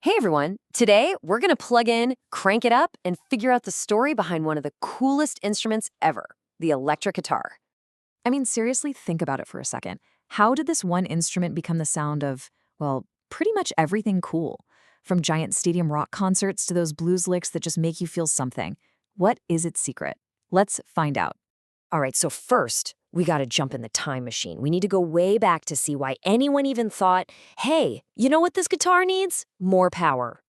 Hey everyone, today we're gonna plug in, crank it up, and figure out the story behind one of the coolest instruments ever, the electric guitar. I mean, seriously, think about it for a second. How did this one instrument become the sound of, well, pretty much everything cool? From giant stadium rock concerts to those blues licks that just make you feel something. What is its secret? Let's find out. All right, so first, we gotta jump in the time machine. We need to go way back to see why anyone even thought, hey, you know what this guitar needs? More power.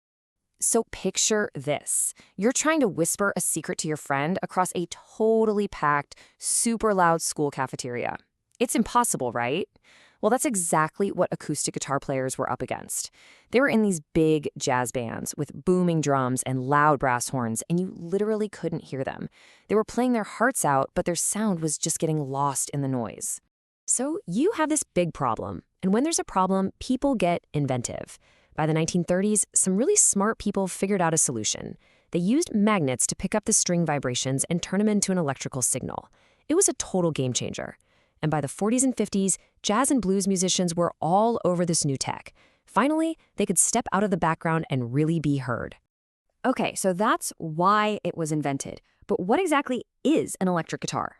So picture this. You're trying to whisper a secret to your friend across a totally packed, super loud school cafeteria. It's impossible, right? Well, that's exactly what acoustic guitar players were up against. They were in these big jazz bands with booming drums and loud brass horns, and you literally couldn't hear them. They were playing their hearts out, but their sound was just getting lost in the noise. So you have this big problem, and when there's a problem, people get inventive. By the 1930s, some really smart people figured out a solution. They used magnets to pick up the string vibrations and turn them into an electrical signal. It was a total game changer. And by the 40s and 50s, jazz and blues musicians were all over this new tech. Finally, they could step out of the background and really be heard. Okay, so that's why it was invented. But what exactly is an electric guitar?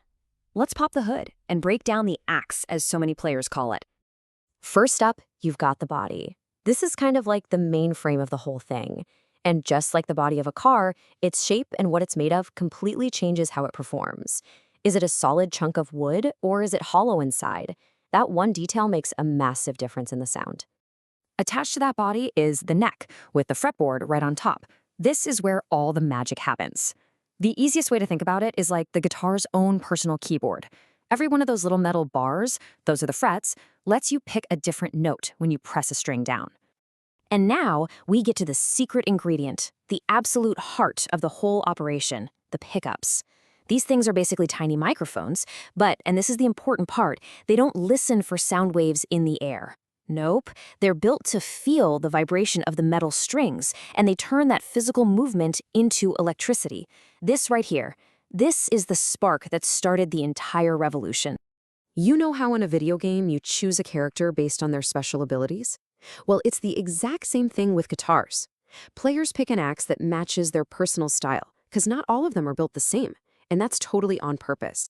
Let's pop the hood and break down the axe, as so many players call it. First up, you've got the body. This is kind of like the mainframe of the whole thing. And just like the body of a car, its shape and what it's made of completely changes how it performs. Is it a solid chunk of wood, or is it hollow inside? That one detail makes a massive difference in the sound. Attached to that body is the neck, with the fretboard right on top. This is where all the magic happens. The easiest way to think about it is like the guitar's own personal keyboard. Every one of those little metal bars, those are the frets, lets you pick a different note when you press a string down. And now we get to the secret ingredient, the absolute heart of the whole operation, the pickups. These things are basically tiny microphones, but, and this is the important part, they don't listen for sound waves in the air. Nope, they're built to feel the vibration of the metal strings, and they turn that physical movement into electricity. This right here, this is the spark that started the entire revolution. You know how in a video game you choose a character based on their special abilities? Well, it's the exact same thing with guitars. Players pick an axe that matches their personal style, because not all of them are built the same. And that's totally on purpose.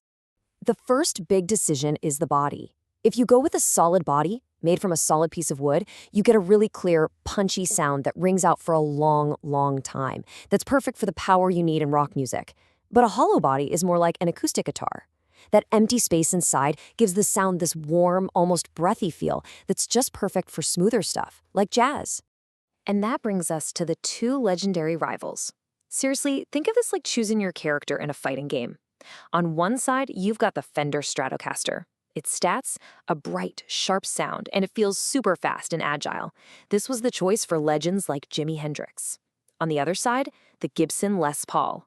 The first big decision is the body. If you go with a solid body, made from a solid piece of wood, you get a really clear, punchy sound that rings out for a long, long time. That's perfect for the power you need in rock music. But a hollow body is more like an acoustic guitar. That empty space inside gives the sound this warm, almost breathy feel that's just perfect for smoother stuff, like jazz. And that brings us to the two legendary rivals. Seriously, think of this like choosing your character in a fighting game. On one side, you've got the Fender Stratocaster. Its stats, a bright, sharp sound, and it feels super fast and agile. This was the choice for legends like Jimi Hendrix. On the other side, the Gibson Les Paul.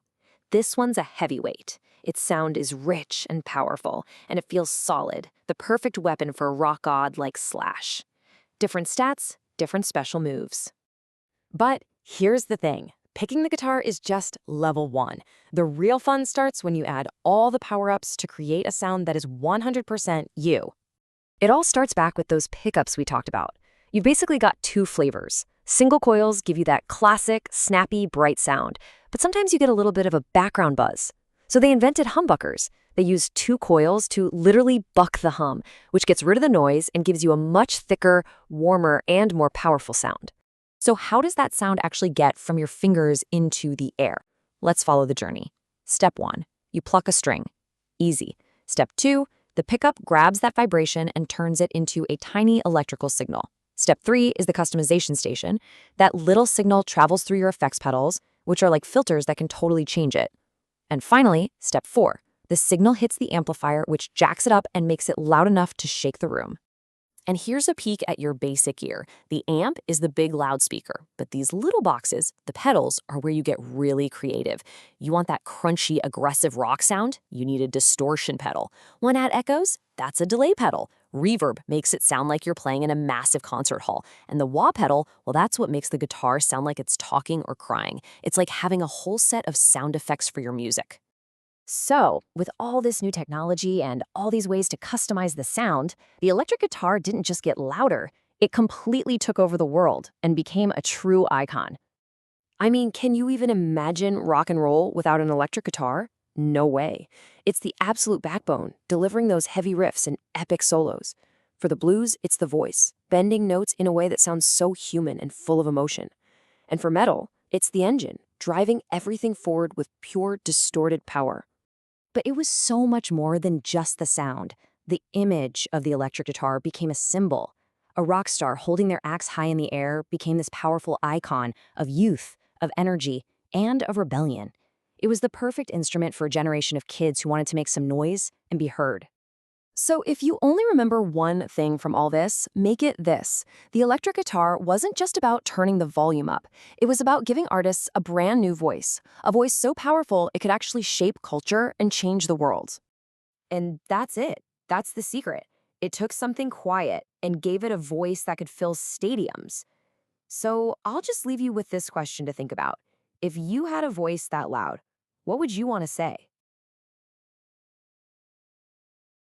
This one's a heavyweight. Its sound is rich and powerful, and it feels solid, the perfect weapon for a rock god like Slash. Different stats, different special moves. But here's the thing. Picking the guitar is just level 1. The real fun starts when you add all the power-ups to create a sound that is 100% you. It all starts back with those pickups we talked about. You've basically got two flavors. Single coils give you that classic, snappy, bright sound, but sometimes you get a little bit of a background buzz. So they invented humbuckers. They use two coils to literally buck the hum, which gets rid of the noise and gives you a much thicker, warmer, and more powerful sound. So how does that sound actually get from your fingers into the air? Let's follow the journey. Step 1, you pluck a string. Easy. Step 2, the pickup grabs that vibration and turns it into a tiny electrical signal. Step 3 is the customization station. That little signal travels through your effects pedals, which are like filters that can totally change it. And finally, step 4, the signal hits the amplifier, which jacks it up and makes it loud enough to shake the room. And here's a peek at your basic ear. The amp is the big loudspeaker, but these little boxes, the pedals, are where you get really creative. You want that crunchy, aggressive rock sound? You need a distortion pedal. Want to add echoes? That's a delay pedal. Reverb makes it sound like you're playing in a massive concert hall. And the wah pedal, well, that's what makes the guitar sound like it's talking or crying. It's like having a whole set of sound effects for your music. So, with all this new technology and all these ways to customize the sound, the electric guitar didn't just get louder, It completely took over the world and became a true icon. I mean, can you even imagine rock and roll without an electric guitar? No way. It's the absolute backbone, delivering those heavy riffs and epic solos. For the blues, it's the voice, bending notes in a way that sounds so human and full of emotion. And for metal, it's the engine, driving everything forward with pure, distorted power. But it was so much more than just the sound. The image of the electric guitar became a symbol. A rock star holding their axe high in the air became this powerful icon of youth, of energy, and of rebellion. It was the perfect instrument for a generation of kids who wanted to make some noise and be heard. So if you only remember one thing from all this, make it this. The electric guitar wasn't just about turning the volume up. It was about giving artists a brand new voice, a voice so powerful it could actually shape culture and change the world. And that's it. That's the secret. It took something quiet and gave it a voice that could fill stadiums. So I'll just leave you with this question to think about. If you had a voice that loud, what would you want to say?